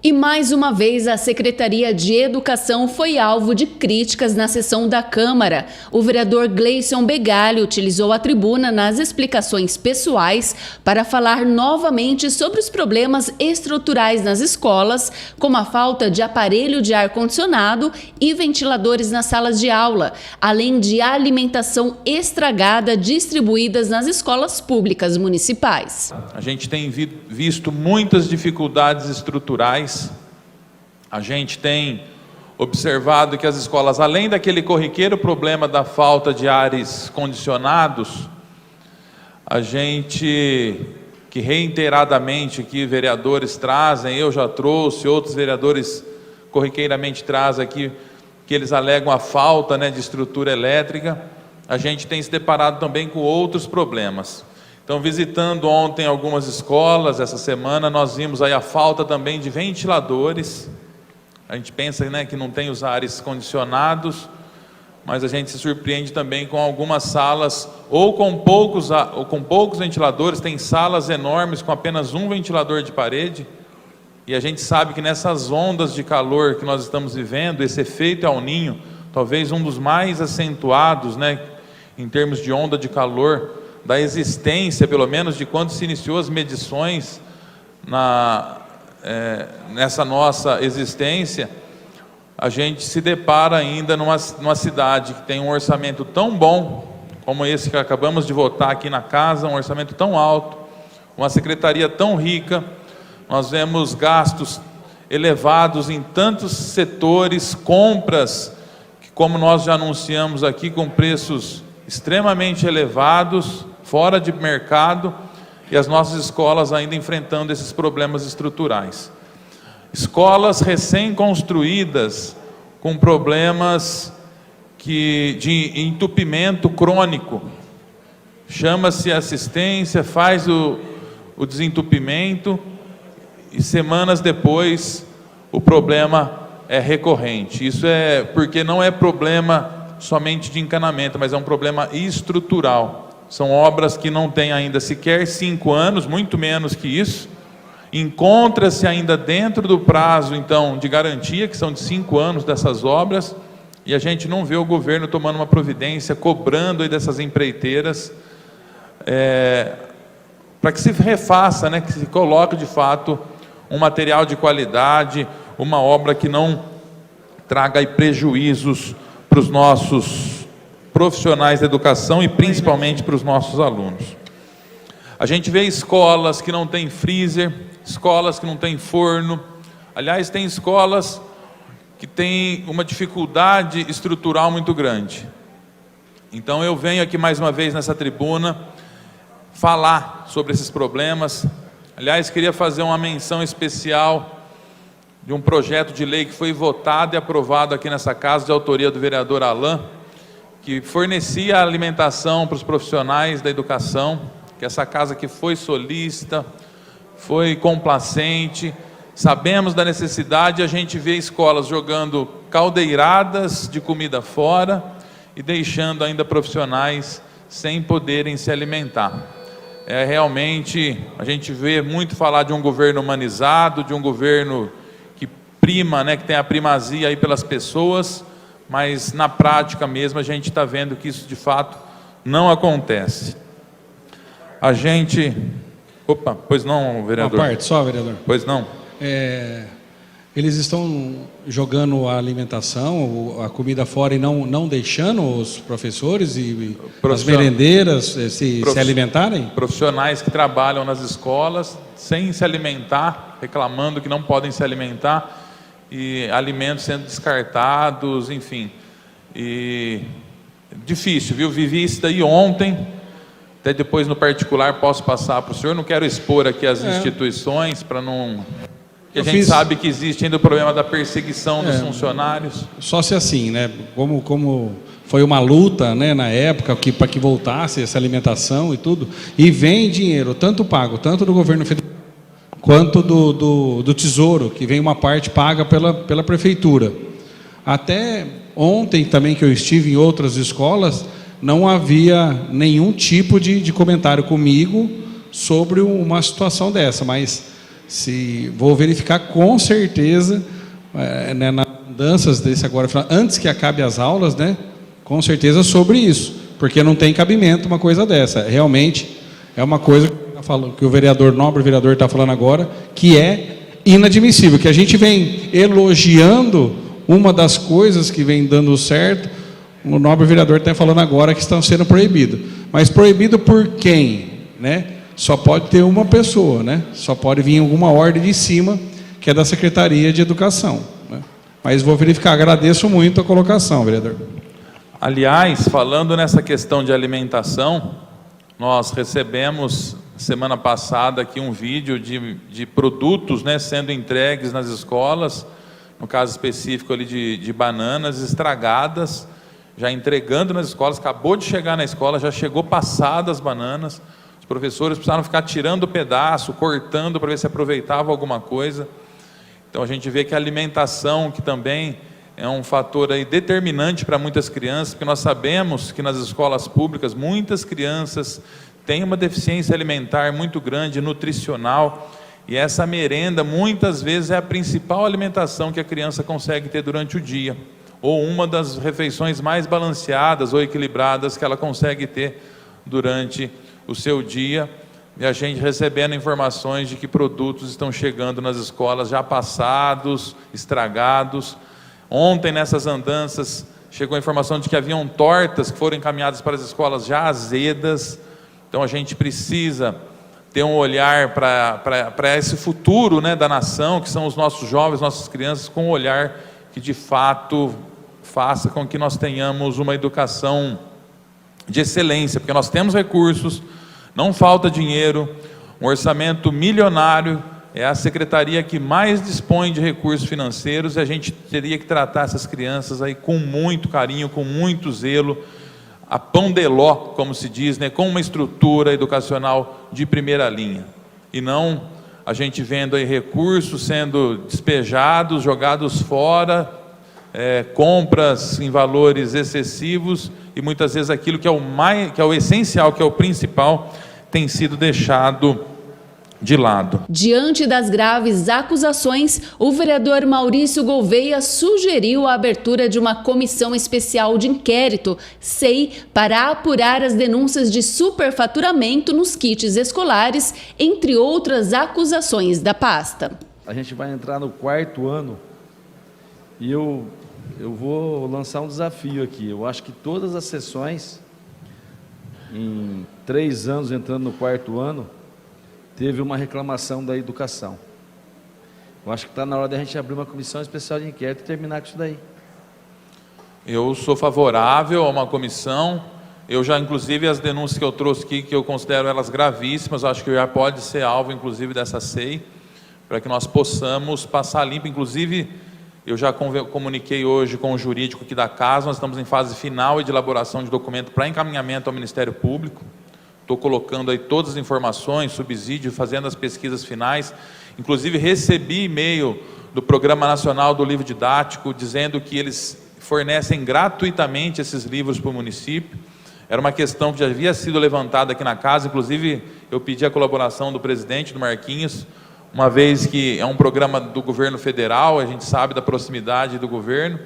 E mais uma vez a Secretaria de Educação foi alvo de críticas na sessão da Câmara. O vereador Gleison Begali utilizou a tribuna nas explicações pessoais para falar novamente sobre os problemas estruturais nas escolas, como a falta de aparelho de ar-condicionado e ventiladores nas salas de aula, além de alimentação estragada distribuídas nas escolas públicas municipais. A gente tem visto muitas dificuldades estruturais. A gente tem observado que as escolas, além daquele corriqueiro problema da falta de ares condicionados, a gente, que reiteradamente aqui vereadores trazem, eu já trouxe, outros vereadores corriqueiramente trazem aqui, que eles alegam a falta, de estrutura elétrica, a gente tem se deparado também com outros problemas. Então, visitando ontem algumas escolas, essa semana, nós vimos aí a falta também de ventiladores. A gente pensa, que não tem os ares condicionados, mas a gente se surpreende também com algumas salas, ou com poucos ventiladores, tem salas enormes com apenas um ventilador de parede, e a gente sabe que nessas ondas de calor que nós estamos vivendo, esse efeito El Niño, talvez um dos mais acentuados, em termos de onda de calor, da existência, pelo menos de quando se iniciou as medições nessa nossa existência, a gente se depara ainda numa cidade que tem um orçamento tão bom, como esse que acabamos de votar aqui na casa, um orçamento tão alto, uma secretaria tão rica, nós vemos gastos elevados em tantos setores, compras, que como nós já anunciamos aqui, com preços extremamente elevados, fora de mercado, e as nossas escolas ainda enfrentando esses problemas estruturais. Escolas recém-construídas com problemas de entupimento crônico. Chama-se assistência, faz o desentupimento, e semanas depois o problema é recorrente. Isso é porque não é problema somente de encanamento, mas é um problema estrutural. São obras que não têm ainda sequer 5 anos, muito menos que isso. Encontra-se ainda dentro do prazo, então, de garantia, que são de 5 anos dessas obras, e a gente não vê o governo tomando uma providência, cobrando aí dessas empreiteiras, para que se refaça, que se coloque de fato um material de qualidade, uma obra que não traga aí prejuízos para os nossos profissionais da educação e principalmente para os nossos alunos. A gente vê escolas que não têm freezer, escolas que não têm forno. Aliás, tem escolas que têm uma dificuldade estrutural muito grande. Então eu venho aqui mais uma vez nessa tribuna falar sobre esses problemas. Aliás, queria fazer uma menção especial de um projeto de lei que foi votado e aprovado aqui nessa casa, de autoria do vereador Alain, que fornecia alimentação para os profissionais da educação, que essa casa que foi solícita, foi complacente, sabemos da necessidade, a gente vê escolas jogando caldeiradas de comida fora e deixando ainda profissionais sem poderem se alimentar. Realmente, a gente vê muito falar de um governo humanizado, de um governo que prima, que tem a primazia aí pelas pessoas, mas na prática mesmo a gente está vendo que isso de fato não acontece. A gente... Opa, pois não, vereador? Uma parte só, vereador. Pois não. Eles estão jogando a alimentação, a comida fora e não deixando os professores e as merendeiras se alimentarem? Profissionais que trabalham nas escolas sem se alimentar, reclamando que não podem se alimentar, e alimentos sendo descartados, enfim. E difícil, viu? Vivi isso daí ontem, até depois no particular posso passar para o senhor, não quero expor aqui as instituições para não... Porque a gente sabe que existe ainda o problema da perseguição dos funcionários. Só se assim, como foi uma luta, na época, para que voltasse essa alimentação e tudo, e vem dinheiro, tanto pago, tanto do governo federal, quanto do Tesouro, que vem uma parte paga pela prefeitura. Até ontem também, que eu estive em outras escolas, não havia nenhum tipo de comentário comigo sobre uma situação dessa, mas vou verificar com certeza, né, nas mudanças desse agora, antes que acabe as aulas, né, com certeza sobre isso, porque não tem cabimento uma coisa dessa. Realmente é uma coisa que o vereador, nobre vereador, está falando agora, que é inadmissível, que a gente vem elogiando uma das coisas que vem dando certo, o nobre vereador está falando agora que estão sendo proibidos. Mas proibido por quem? Né? Só pode ter uma pessoa, né? Só pode vir alguma ordem de cima, que é da Secretaria de Educação. Né? Mas vou verificar, agradeço muito a colocação, vereador. Aliás, falando nessa questão de alimentação, nós recebemos semana passada aqui um vídeo de produtos, né, sendo entregues nas escolas, no caso específico ali de bananas estragadas, já entregando nas escolas, acabou de chegar na escola, já chegou passadas as bananas, os professores precisaram ficar tirando o pedaço, cortando para ver se aproveitava alguma coisa. Então a gente vê que a alimentação, que também é um fator aí determinante para muitas crianças, porque nós sabemos que nas escolas públicas muitas crianças têm uma deficiência alimentar muito grande, nutricional, e essa merenda muitas vezes é a principal alimentação que a criança consegue ter durante o dia, ou uma das refeições mais balanceadas ou equilibradas que ela consegue ter durante o seu dia. E a gente recebendo informações de que produtos estão chegando nas escolas já passados, estragados. Ontem, nessas andanças, chegou a informação de que haviam tortas que foram encaminhadas para as escolas já azedas. Então a gente precisa ter um olhar para esse futuro, né, da nação, que são os nossos jovens, nossas crianças, com um olhar que de fato faça com que nós tenhamos uma educação de excelência, porque nós temos recursos, não falta dinheiro, um orçamento milionário, é a secretaria que mais dispõe de recursos financeiros, e a gente teria que tratar essas crianças aí com muito carinho, com muito zelo, a pão de ló, como se diz, né, com uma estrutura educacional de primeira linha, e não a gente vendo aí recursos sendo despejados, jogados fora, compras em valores excessivos, e muitas vezes aquilo que é o essencial, que é o principal, tem sido deixado de lado. Diante das graves acusações, o vereador Maurício Gouveia sugeriu a abertura de uma comissão especial de inquérito, SEI, para apurar as denúncias de superfaturamento nos kits escolares, entre outras acusações da pasta. A gente vai entrar no 4º ano e eu vou lançar um desafio aqui. Eu acho que todas as sessões, em 3 anos entrando no 4º ano, teve uma reclamação da educação. Eu acho que está na hora de a gente abrir uma comissão especial de inquérito e terminar com isso daí. Eu sou favorável a uma comissão. Eu já, inclusive, as denúncias que eu trouxe aqui, que eu considero elas gravíssimas, acho que já pode ser alvo, inclusive, dessa SEI, para que nós possamos passar limpo. Inclusive, eu já comuniquei hoje com o jurídico aqui da casa, nós estamos em fase final de elaboração de documento para encaminhamento ao Ministério Público. Estou colocando aí todas as informações, subsídio, fazendo as pesquisas finais. Inclusive recebi e-mail do Programa Nacional do Livro Didático, dizendo que eles fornecem gratuitamente esses livros para o município. Era uma questão que já havia sido levantada aqui na casa, inclusive eu pedi a colaboração do presidente, do Marquinhos, uma vez que é um programa do governo federal, a gente sabe da proximidade do governo,